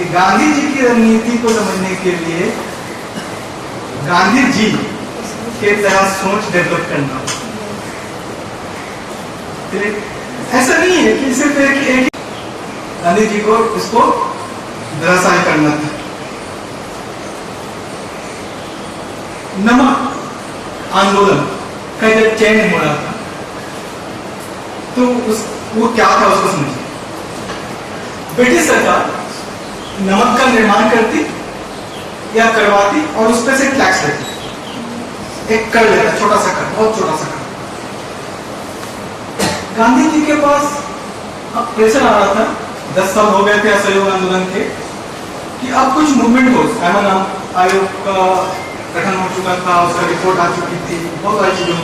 कि गांधी जी की रणनीति को समझने के लिए गांधी जी के तरह सोच डेवलप करना। ऐसा नहीं है कि सिर्फ एक गांधी जी को इसको धराशायी करना था। नमक आंदोलन का जब चयन हो रहा था तो वो क्या था उसको समझिए। ब्रिटिश सरकार नमक का निर्माण करती या करवाती और उस पर से टैक्स लेती, एक कर लेता, छोटा सा कर, बहुत छोटा सा कर। गांधी जी के पास अब प्रेशर आ रहा था, 10 साल हो गए थे असहयोग आंदोलन के, कि अब कुछ मूवमेंट हो। एमन आयोग का गठन हो चुका था, उसका रिपोर्ट आ चुकी थी, बहुत सारी चीजें।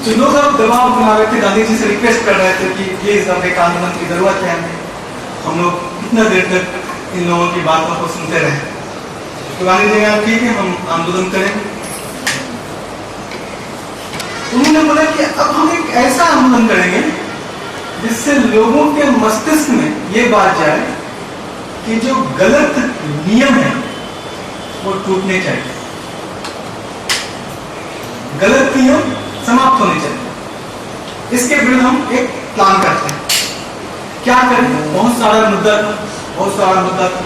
तो लोग अब दबाव बना रहे थे, गांधी जी से रिक्वेस्ट कर रहे थे कि प्लीज अब एक आंदोलन की जरूरत है हमें, हम लोग कितना देर तक इन लोगों की बातों को सुनते रहे। तो गांधी जी ने कहा ठीक है हम आंदोलन करेंगे। उन्होंने बोला कि अब हम एक ऐसा आंदोलन करेंगे जिससे लोगों के मस्तिष्क में ये बात जाए कि जो गलत नियम है वो टूटने चाहिए, गलत नियम समाप्त होने चाहिए। इसके विरुद्ध हम एक प्लान करते हैं। क्या करें? बहुत सारा मुद्दा था,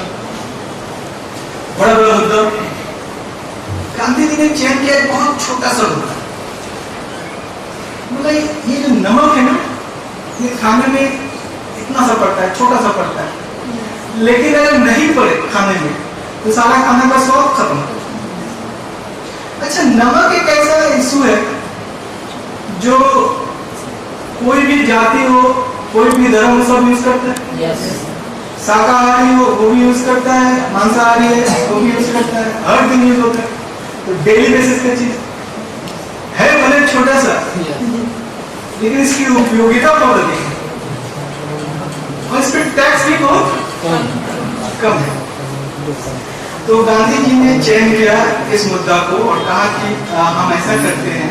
बड़ा बड़ा मुद्दा। गांधी जी ने चयन किया एक बहुत छोटा सा मुद्दा। बोला ये जो नमक है ना, ये खाने में इतना सा पड़ता है, छोटा सा पड़ता है, लेकिन अगर नहीं पड़े खाने में तो सारा खाने का स्वाद खत्म। अच्छा, नमक एक ऐसा इशू है जो कोई भी जाति हो, कोई भी धर्म, सब यूज करता है। yes. शाकाहारी हो वो भी यूज करता है, मांसाहारी है वो भी यूज करता है, हर दिन यूज होता है। तो डेली बेसिस का चीज है, भले छोटा सा, लेकिन इसकी उपयोगिता बहुत अधिक है और इस पर टैक्स भी बहुत कम है। तो गांधी जी ने चयन किया इस मुद्दा को और कहा कि हम ऐसा करते हैं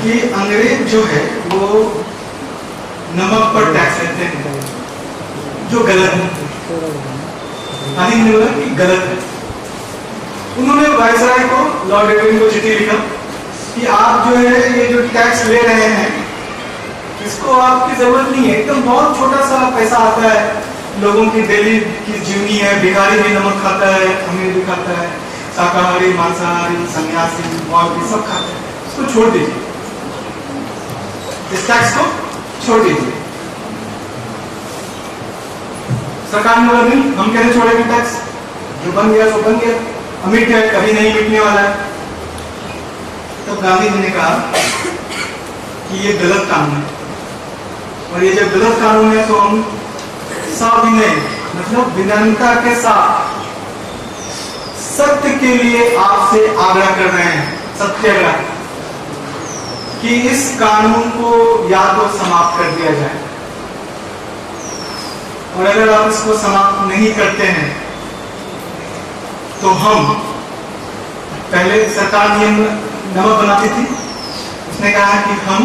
कि अंग्रेज जो है वो नमक पर टैक्स लेते हैं, जो गलत है। गांधी ने बोला कि गलत है। उन्होंने वायसराय को, लॉर्ड इरविन को चिट्ठी लिखा कि आप जो है ये जो टैक्स ले रहे हैं इसको आपकी जरूरत नहीं है, एकदम बहुत छोटा सा पैसा आता है, लोगों की डेली की जीवनी है, भिखारी भी नमक खाता है, अमीर भी खाता है, शाकाहारी, मांसाहारी, सन्यासी, मौलवी सब खाते हैं, इसको छोड़ दीजिए, इस टैक्स को छोड़ दीजिए। सरकार ने बोला नहीं, हम कैसे छोड़ेंगे टैक्स, जो बन गया सो बन गया, अमीर है, कभी नहीं मिटने वाला है। तो गांधी जी ने कहा कि ये गलत कानून है और ये जब गलत कानून है तो हम सविनय मतलब विनम्रता के साथ सत्य के लिए आपसे आग्रह कर रहे हैं, सत्याग्रह, कि इस कानून को या तो समाप्त कर दिया जाए और अगर आप इसको समाप्त नहीं करते हैं तो हम, पहले सरकार नियम नमक बनाती थी, उसने कहा कि हम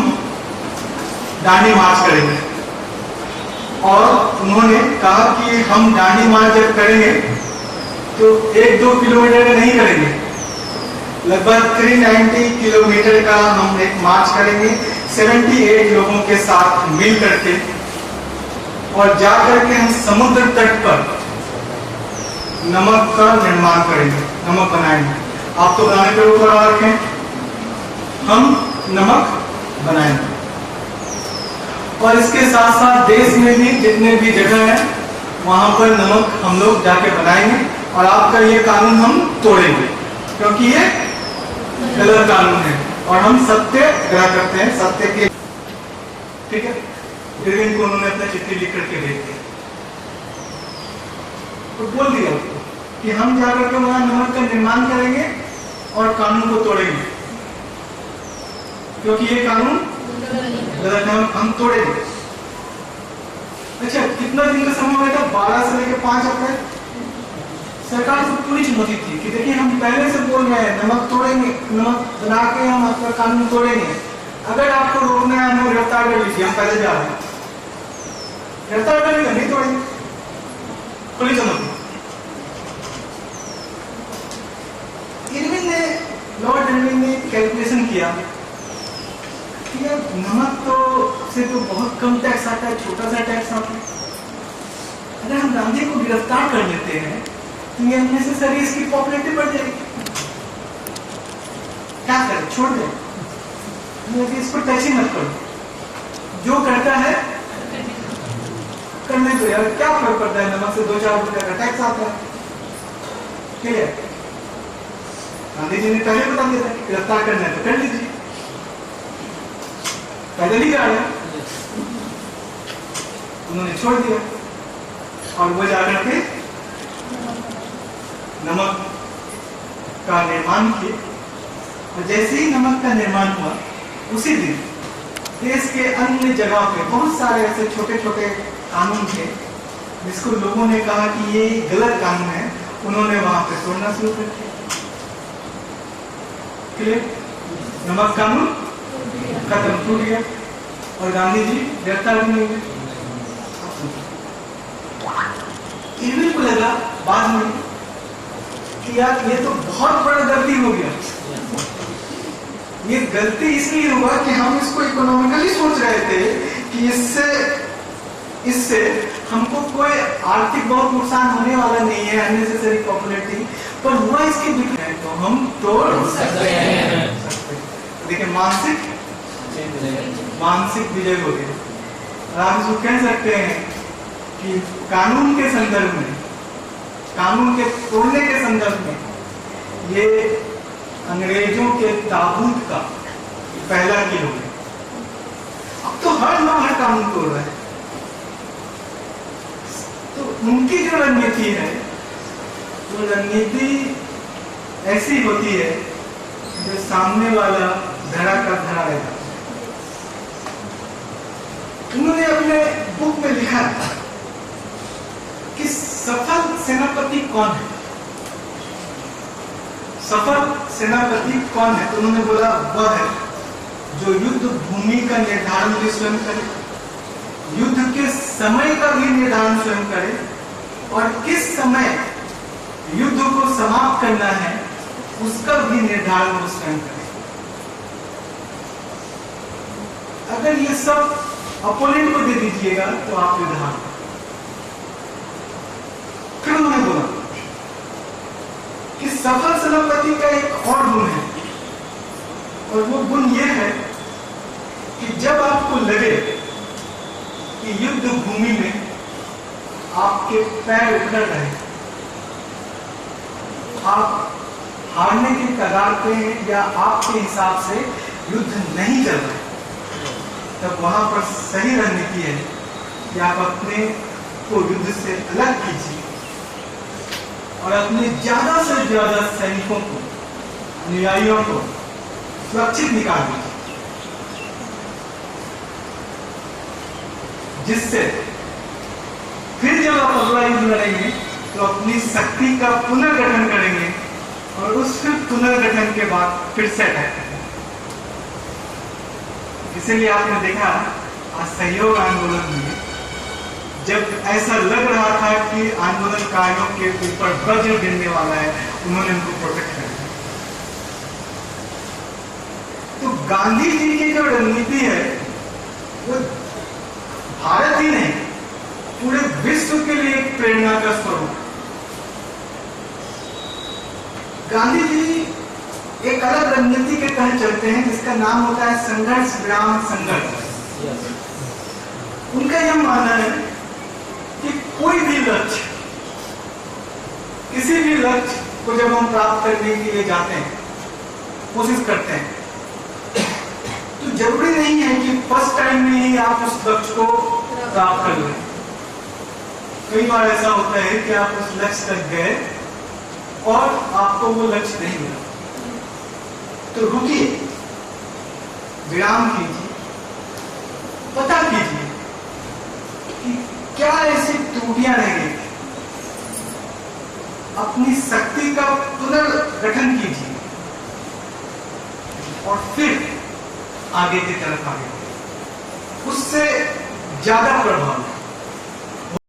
दांडी मार्च करेंगे और उन्होंने कहा कि हम दांडी मार्च जब करेंगे तो 1-2 किलोमीटर का नहीं करेंगे, लगभग 390 किलोमीटर का हम एक मार्च करेंगे 78 लोगों के साथ मिल करके, और जाकर के हम समुद्र तट पर नमक का निर्माण करेंगे, नमक बनाएंगे। आप तो बनाने पे ऊपर आ रखे हैं, हम नमक बनाएंगे और इसके साथ साथ देश में भी जितने भी जगह है वहां पर नमक हम लोग जाके बनाएंगे और आपका ये कानून हम तोड़ेंगे क्योंकि ये गलत कानून है और हम सत्याग्रह करते हैं, सत्य के। ठीक है, इरविन को उन्होंने अपना चिट्ठी लिख करके भेज दिया तो बोल दिया उसको कि हम जाकर के वहां नमक का निर्माण करेंगे और कानून को तोड़ेंगे क्योंकि ये कानून गलत है, हम तोड़ेंगे। अच्छा, कितना दिन का समय हुआ था? 12 से लेकर 5 अप्रैल। सरकार को पूरी चुनौती थी कि देखिए हम पहले से बोल रहे हैं नमक तोड़ेंगे, नमक बना के हम आपका कानून तोड़ेंगे, अगर आपको रोकना है हमें गिरफ्तार कर लीजिए, हम पहले जा रहे हैं, गिरफ्तार करेंगे नहीं तोड़ेंगे, खुली चुनौती। किया कि यार नमक तो से तो बहुत कम टैक्स आता है, छोटा सा टैक्स आता है, अगर हम गांधी को गिरफ्तार कर लेते हैं तो ये अननेसेसरी इसकी पॉपुलैरिटी बढ़ जाएगी, क्या करें, छोड़ दें, इसको टच ही मत करो, जो करता है करने दो यार, क्या फर्क पड़ता है, नमक से 2-4 रुपए का टैक्स आता है, ठीक है। गांधी जी ने पहले बता दिया था कि गिरफ्तार करना है तो कर लीजिए, पैदल ही गाड़ा, उन्होंने छोड़ दिया और वो जाकर के नमक का निर्माण किए, और जैसे ही नमक का निर्माण हुआ उसी दिन देश के अन्य जगह पे बहुत सारे ऐसे छोटे छोटे कानून थे जिसको लोगों ने कहा कि ये गलत कानून है, उन्होंने वहां पे तोड़ना शुरू कर दिया। नमक कानून खत्म, टूट गया और गांधी जी गिरफ्तार भी नहीं हुए। इरविन को लगा बाद में कि यार ये तो बहुत बड़ा गलती हो गया, ये गलती इसलिए हुआ कि हम इसको इकोनॉमिकली सोच रहे थे कि इससे हमको कोई आर्थिक बहुत नुकसान होने वाला नहीं है, अननेसेसरी पॉपुलैरिटी, पर हुआ इसके विपरीत है, तो हम तोड़ सकते हैं। देखिए मानसिक विजय हो गया, और आप इसको कह सकते हैं कि कानून के संदर्भ में, कानून के तोड़ने के संदर्भ में ये अंग्रेजों के ताबूत का पहला किल हो गया। अब तो हर लोग हर कानून तोड़ रहा है, तो उनकी जो रणनीति है वो रणनीति ऐसी होती है जो सामने वाला धड़ा का धड़ा रहेगा। उन्होंने अपने बुक में लिखा कि सफल सेनापति कौन है, सफल सेनापति कौन है, तो उन्होंने बोला वह है जो युद्ध भूमि का निर्धारण भी स्वयं करे, युद्ध के समय का भी निर्धारण स्वयं करे, और किस समय युद्ध को समाप्त करना है उसका भी निर्धारण वो स्वयं करे। अगर ये सब अपोनेंट को दे दीजिएगा तो आप युद्ध हार। फिर उन्होंने बोला कि सफल सेनापति का एक और गुण है, और वो गुण ये है कि जब आपको लगे कि युद्ध भूमि में आपके पैर उखड़ रहे, आप हारने की कगार पे हैं या आपके हिसाब से युद्ध नहीं चल रहा है, तब वहां पर सही रणनीति है कि आप अपने को युद्ध से अलग कीजिए और अपने ज्यादा से ज्यादा सैनिकों को, अनुयायियों को सुरक्षित निकाल दीजिए, जिससे फिर जब आप अगला युद्ध लड़ेंगे तो अपनी शक्ति का पुनर्गठन करेंगे और उस पुनर्गठन के बाद फिर से अटैक करेंगे। इसीलिए आपने देखा असहयोग आंदोलन में जब ऐसा लग रहा था कि आंदोलनकारियों के ऊपर वज्र गिरने वाला है, उन्होंने उनको प्रोटेक्ट कर दिया। तो गांधी जी की जो रणनीति है वो भारत ही नहीं पूरे विश्व के लिए एक प्रेरणा का स्वरूप। गांधी जी एक अलग रणनीति के तहत चलते हैं जिसका नाम होता है संघर्ष विराम संघर्ष। उनका यह मानना है कि कोई भी लक्ष्य, किसी भी लक्ष्य को जब हम प्राप्त करने के लिए जाते हैं, कोशिश करते हैं, तो जरूरी नहीं है कि फर्स्ट टाइम में ही आप उस लक्ष्य को प्राप्त कर लें। कई बार ऐसा होता है कि आप उस लक्ष्य तक गए और आपको वो लक्ष्य नहीं मिला, तो रुकिए, विराम कीजिए, पता कीजिए कि क्या ऐसी त्रुटियां रह गई, अपनी शक्ति का पुनर्गठन कीजिए और फिर आगे की तरफ आगे, उससे ज्यादा प्रभाव